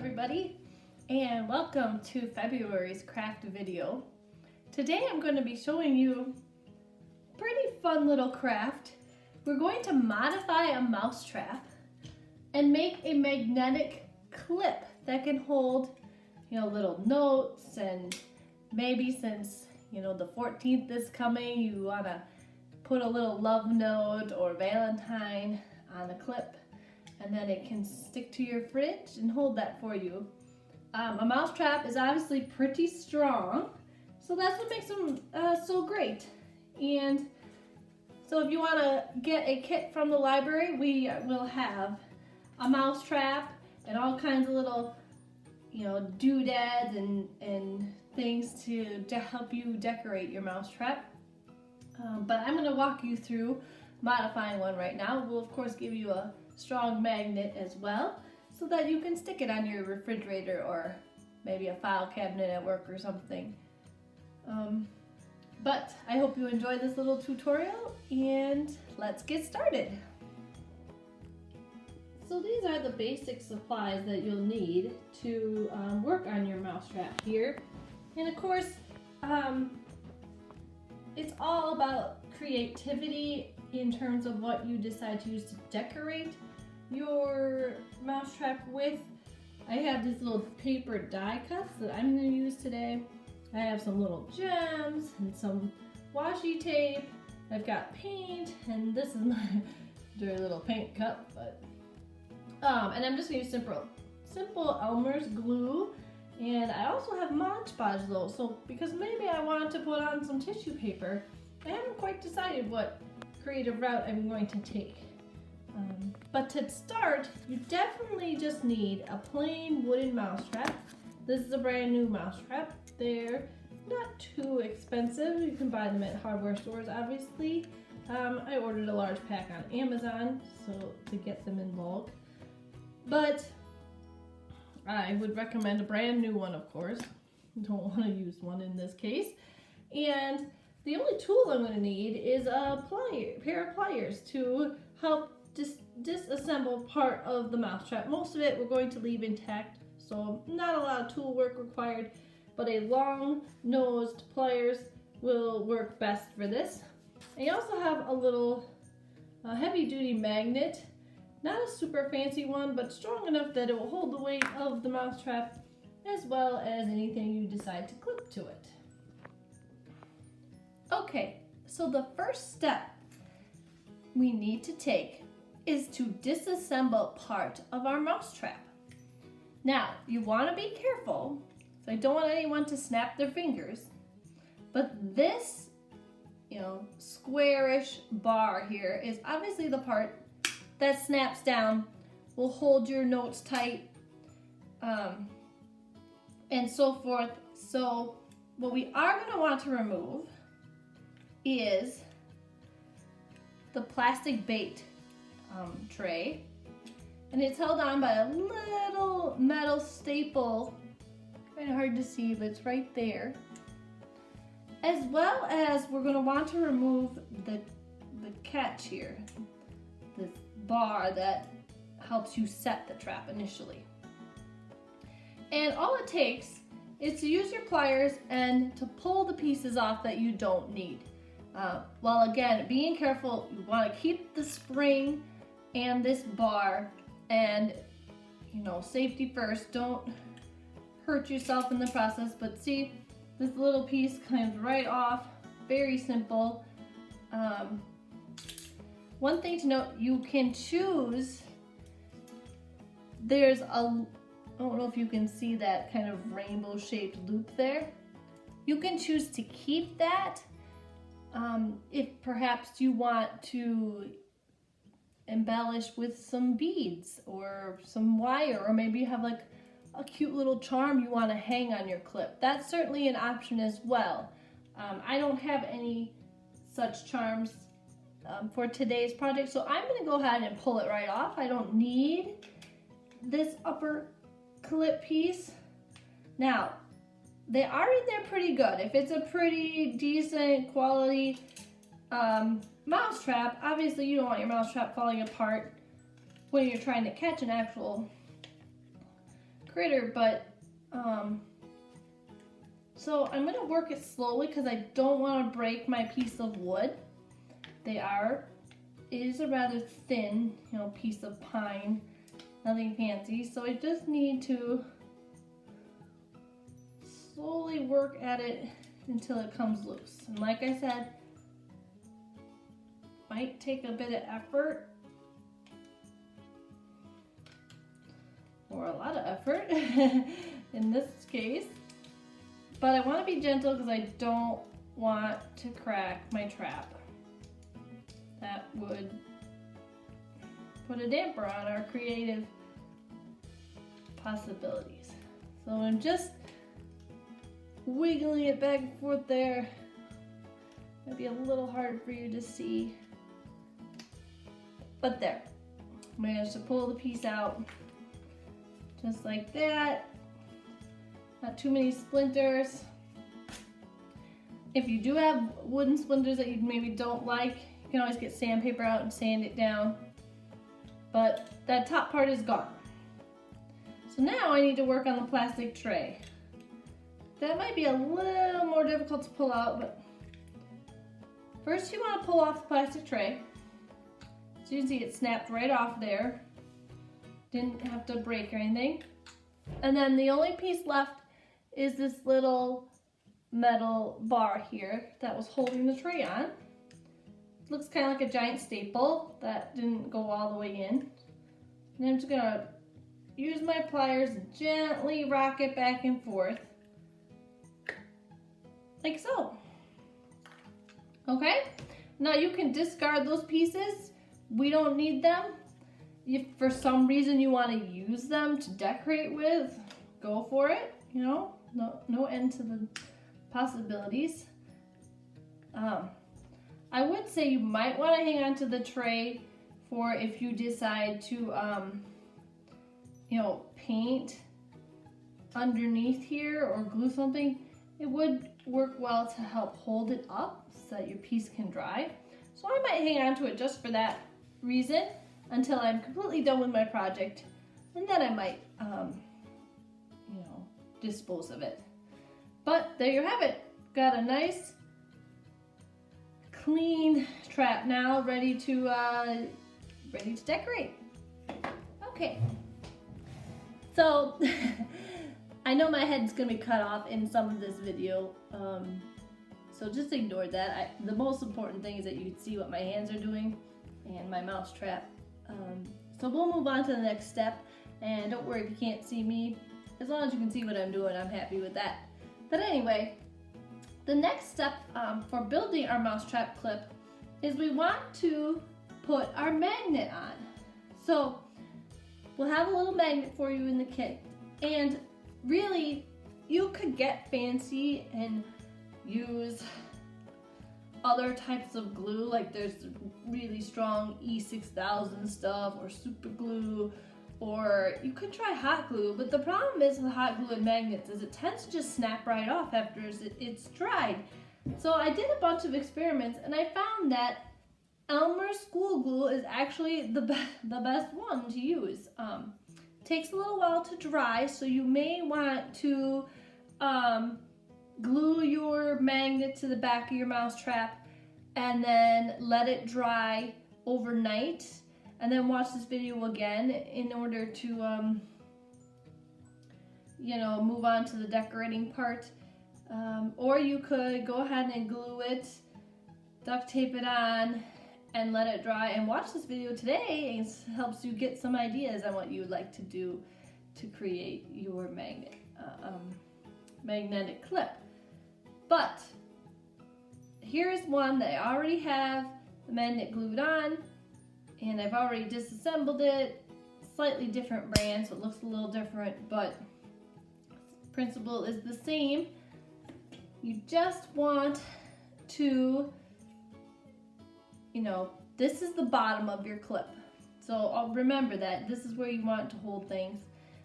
everybody, and welcome to February's craft video. Today I'm going to be showing you a pretty fun little craft. We're going to modify a mousetrap and make a magnetic clip that can hold, little notes, and maybe since, the 14th is coming, you want to put a little love note or Valentine on a clip, and then it can stick to your fridge and hold that for you. A mousetrap is obviously pretty strong, so that's what makes them so great. And so if you want to get a kit from the library, we will have a mousetrap and all kinds of little, doodads and things to help you decorate your mousetrap. But I'm going to walk you through modifying one right now. We'll of course give you a strong magnet as well, so that you can stick it on your refrigerator or maybe a file cabinet at work or something. But I hope you enjoy this little tutorial, and let's get started. So these are the basic supplies that you'll need to work on your mousetrap here. And of course, it's all about creativity in terms of what you decide to use to decorate your mousetrap with. I have these little paper die cuts that I'm going to use today. I have some little gems and some washi tape. I've got paint, and this is my dirty little paint cup. But and I'm just going to use simple Elmer's glue. And I also have Mod Podge though, so because maybe I want to put on some tissue paper, I haven't quite decided what creative route I'm going to take. But to start, you definitely just need a plain wooden mousetrap. This is a brand new mousetrap. They're not too expensive. You can buy them at hardware stores, obviously. I ordered a large pack on Amazon to get them in bulk. But I would recommend a brand new one, of course. You don't want to use one in this case. And the only tool I'm going to need is a pair of pliers to help disassemble part of the mousetrap. Most of it we're going to leave intact, so not a lot of tool work required, but a long-nosed pliers will work best for this. I also have a little heavy-duty magnet, not a super fancy one, but strong enough that it will hold the weight of the mousetrap as well as anything you decide to clip to it. Okay, so the first step we need to take is to disassemble part of our mousetrap. Now, you want to be careful, so I don't want anyone to snap their fingers, but this, squarish bar here is obviously the part that snaps down, will hold your notes tight, and so forth. So what we are going to want to remove is the plastic bait tray, and it's held on by a little metal staple, kind of hard to see, but it's right there. As well as we're going to want to remove the catch here, this bar that helps you set the trap initially. And all it takes is to use your pliers and to pull the pieces off that you don't need. Well, again, being careful, you want to keep the spring and this bar, and safety first. Don't hurt yourself in the process. But see, this little piece comes right off. Very simple. One thing to note, you can choose, there's I don't know if you can see that kind of rainbow shaped loop there. You can choose to keep that if perhaps you want to embellish with some beads or some wire, or maybe you have like a cute little charm you want to hang on your clip. That's certainly an option as well. I don't have any such charms for today's project, so I'm going to go ahead and pull it right off. I don't need this upper clip piece. Now, they are in there pretty good. If it's a pretty decent quality mousetrap, obviously you don't want your mousetrap falling apart when you're trying to catch an actual critter, but so I'm gonna work it slowly because I don't want to break my piece of wood. It is a rather thin, you know, piece of pine, nothing fancy. So I just need to slowly work at it until it comes loose. And like I said, might take a bit of effort or a lot of effort in this case, but I want to be gentle because I don't want to crack my trap. That would put a damper on our creative possibilities. So I'm just wiggling it back and forth there. Might be a little hard for you to see, but there. Managed to pull the piece out just like that. Not too many splinters. If you do have wooden splinters that you maybe don't like, you can always get sandpaper out and sand it down. But that top part is gone. So now I need to work on the plastic tray. That might be a little more difficult to pull out, but first you want to pull off the plastic tray. So you can see it snapped right off there. Didn't have to break or anything. And then the only piece left is this little metal bar here that was holding the tray on. It looks kind of like a giant staple that didn't go all the way in. And I'm just gonna use my pliers and gently rock it back and forth. Like so. Okay? Now you can discard those pieces. We don't need them. If for some reason you want to use them to decorate with, go for it. You know, no end to the possibilities. I would say you might want to hang on to the tray for if you decide to, you know, paint underneath here or glue something. It would work well to help hold it up so that your piece can dry. So I might hang on to it just for that reason until I'm completely done with my project, and then I might, you know, dispose of it. But there you have it. Got a nice, clean trap now, ready to decorate. Okay. So I know my head's gonna be cut off in some of this video, so just ignore that. The most important thing is that you can see what my hands are doing and my mousetrap. So we'll move on to the next step, and don't worry if you can't see me. As long as you can see what I'm doing, I'm happy with that. But anyway, the next step for building our mousetrap clip is we want to put our magnet on. So we'll have a little magnet for you in the kit, and really you could get fancy and use other types of glue, like there's really strong E6000 stuff or super glue, or you could try hot glue. But the problem is with hot glue and magnets is it tends to just snap right off after it's dried. So I did a bunch of experiments and I found that Elmer's school glue is actually the best one to use. Takes a little while to dry, so you may want to glue your magnet to the back of your mousetrap and then let it dry overnight, and then watch this video again in order to you know, move on to the decorating part. Or you could go ahead and glue it, duct tape it on, and let it dry, and watch this video today. It helps you get some ideas on what you would like to do to create your magnetic clip. But here's one that I already have the magnet glued on, and I've already disassembled it. Slightly different brand, so it looks a little different, but principle is the same. You just want to, you know, this is the bottom of your clip. So I'll remember that this is where you want to hold things.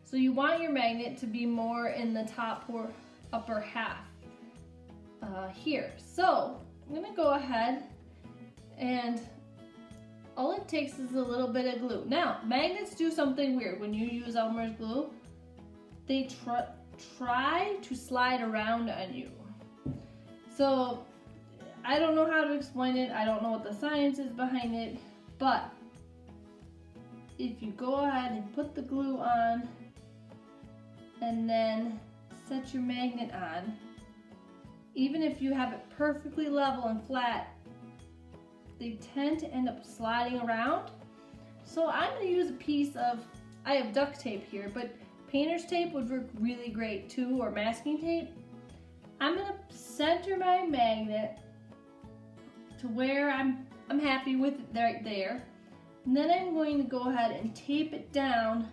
So you want your magnet to be more in the top or upper half here. So I'm gonna go ahead, and all it takes is a little bit of glue. Now, magnets do something weird when you use Elmer's glue. they try to slide around on you. So I don't know how to explain it. I don't know what the science is behind it, but if you go ahead and put the glue on and then set your magnet on, even if you have it perfectly level and flat, they tend to end up sliding around. So I'm going to use a piece of, I have duct tape here, but painter's tape would work really great too, or masking tape. I'm going to center my magnet to where I'm happy with it right there. And then I'm going to go ahead and tape it down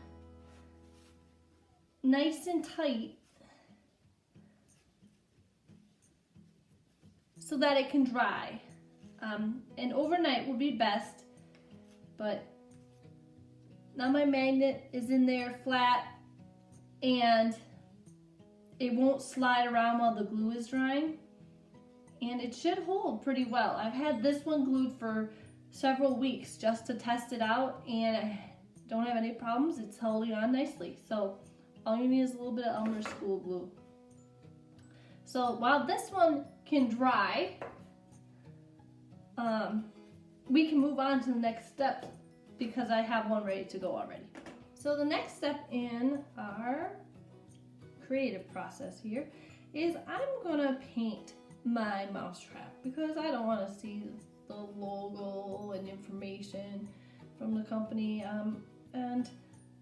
nice and tight so that it can dry. And overnight would be best, but now my magnet is in there flat and it won't slide around while the glue is drying, and it should hold pretty well. I've had this one glued for several weeks just to test it out, and I don't have any problems. It's holding on nicely. So all you need is a little bit of Elmer's school glue. So while this one can dry, we can move on to the next step because I have one ready to go already. So the next step in our creative process here is I'm gonna paint my mousetrap because I don't want to see the logo and information from the company, and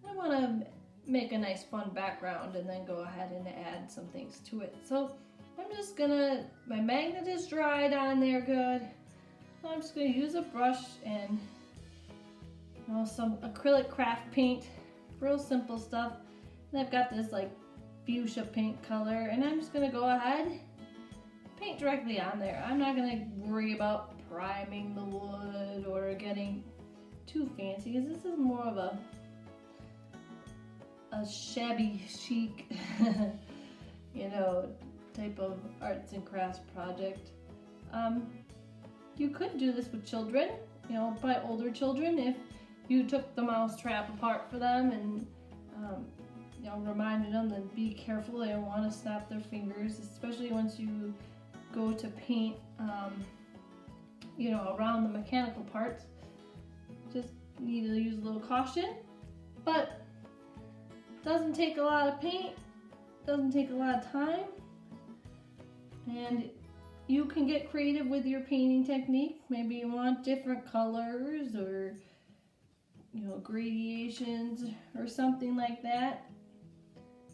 I want to make a nice fun background and then go ahead and add some things to it. So I'm just gonna, my magnet is dried on there good. So I'm just gonna use a brush and some acrylic craft paint, real simple stuff. And I've got this like fuchsia pink color, and I'm just gonna go ahead, paint directly on there. I'm not gonna worry about priming the wood or getting too fancy, because this is more of a shabby chic, type of arts and crafts project. You could do this with children, by older children, if you took the mousetrap apart for them and reminded them to be careful. They don't want to snap their fingers, especially once you go to paint, around the mechanical parts. Just need to use a little caution, but doesn't take a lot of paint, doesn't take a lot of time, and you can get creative with your painting technique. Maybe you want different colors or gradations or something like that.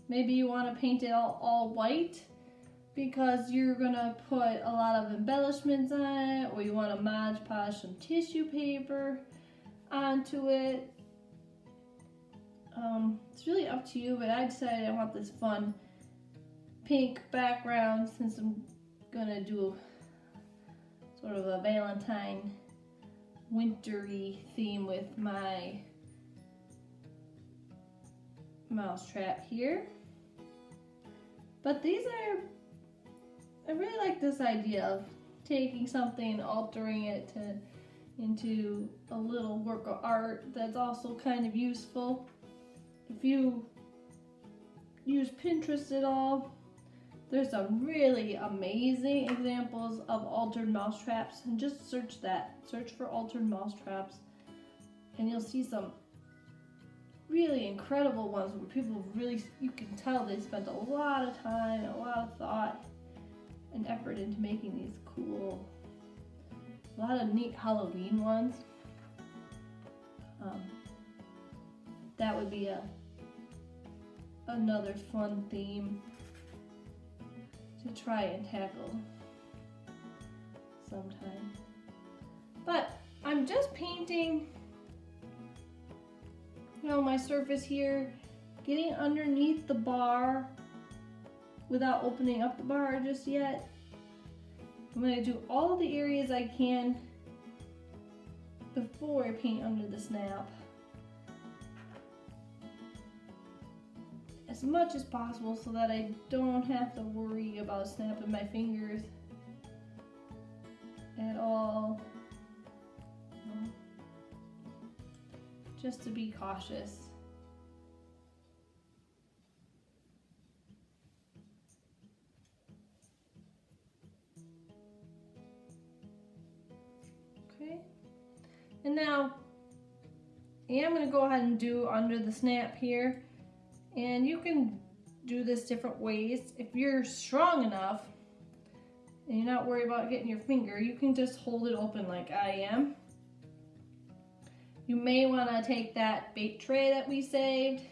Maybe you want to paint it all white because you're gonna put a lot of embellishments on it, or you want to Mod Podge some tissue paper onto it. It's really up to you, but I decided I want this fun pink background since I'm gonna do sort of a Valentine wintry theme with my mousetrap here. But I really like this idea of taking something, altering it into a little work of art that's also kind of useful. If you use Pinterest at all, there's some really amazing examples of altered mousetraps, and just search for altered mousetraps, and you'll see some really incredible ones where people you can tell they spent a lot of time, a lot of thought and effort into making these cool, a lot of neat Halloween ones. That would be another fun theme to try and tackle sometime. But I'm just painting my surface here, getting underneath the bar without opening up the bar just yet. I'm going to do all the areas I can before I paint under the snap, as much as possible, so that I don't have to worry about snapping my fingers at all. Just to be cautious. And now I am going to go ahead and do under the snap here. And you can do this different ways. If you're strong enough and you're not worried about getting your finger, you can just hold it open like I am. You may want to take that bait tray that we saved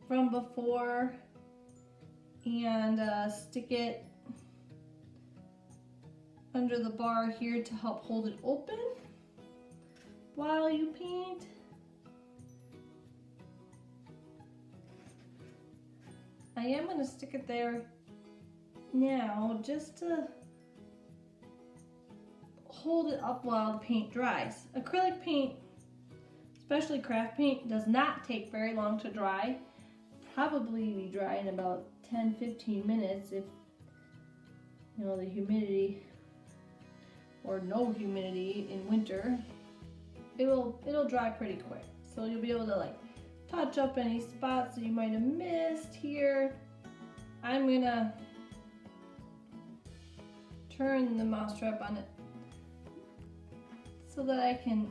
from before and stick it under the bar here to help hold it open while you paint. I am going to stick it there now just to hold it up while the paint dries. Acrylic paint, especially craft paint, does not take very long to dry. Probably be dry in about 10-15 minutes if you know the humidity or no humidity in winter. It'll dry pretty quick. So you'll be able to like touch up any spots that you might have missed here. I'm gonna turn the mousetrap on it so that I'm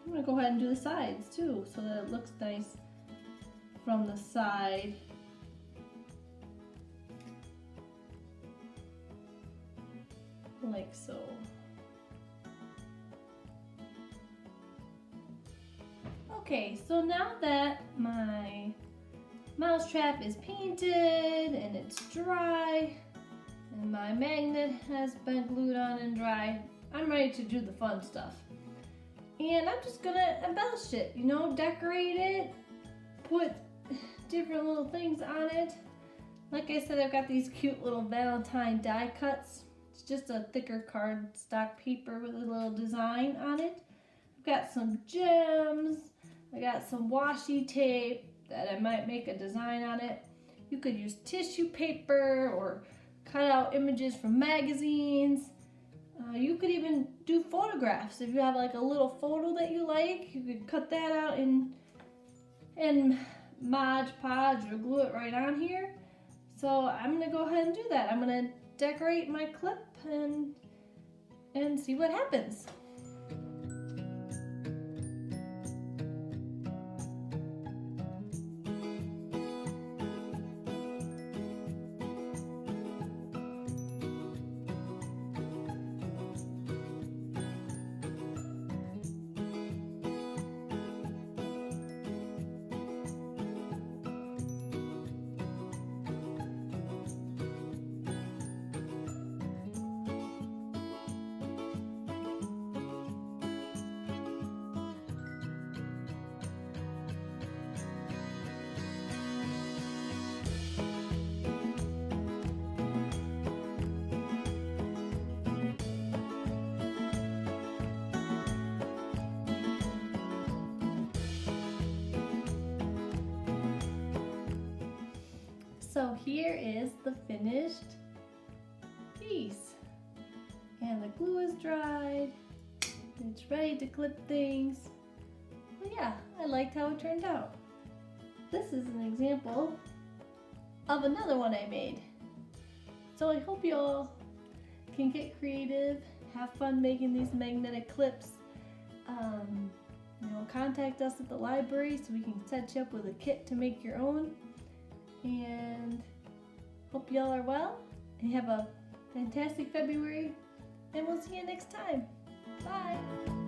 gonna go ahead and do the sides too so that it looks nice from the side. Like so. Okay, so now that my mousetrap is painted and it's dry and my magnet has been glued on and dry, I'm ready to do the fun stuff. And I'm just gonna embellish it, you know, decorate it, put different little things on it. Like I said, I've got these cute little Valentine die cuts. It's just a thicker cardstock paper with a little design on it. I've got some gems. I got some washi tape that I might make a design on it. You could use tissue paper or cut out images from magazines. You could even do photographs. If you have like a little photo that you like, you could cut that out and Mod Podge or glue it right on here. So I'm gonna go ahead and do that. I'm gonna decorate my clip and see what happens. So here is the finished piece. And the glue is dried. It's ready to clip things. But yeah, I liked how it turned out. This is an example of another one I made. So I hope you all can get creative, have fun making these magnetic clips. You know, contact us at the library so we can set you up with a kit to make your own. And hope y'all are well and have a fantastic February, and we'll see you next time. Bye.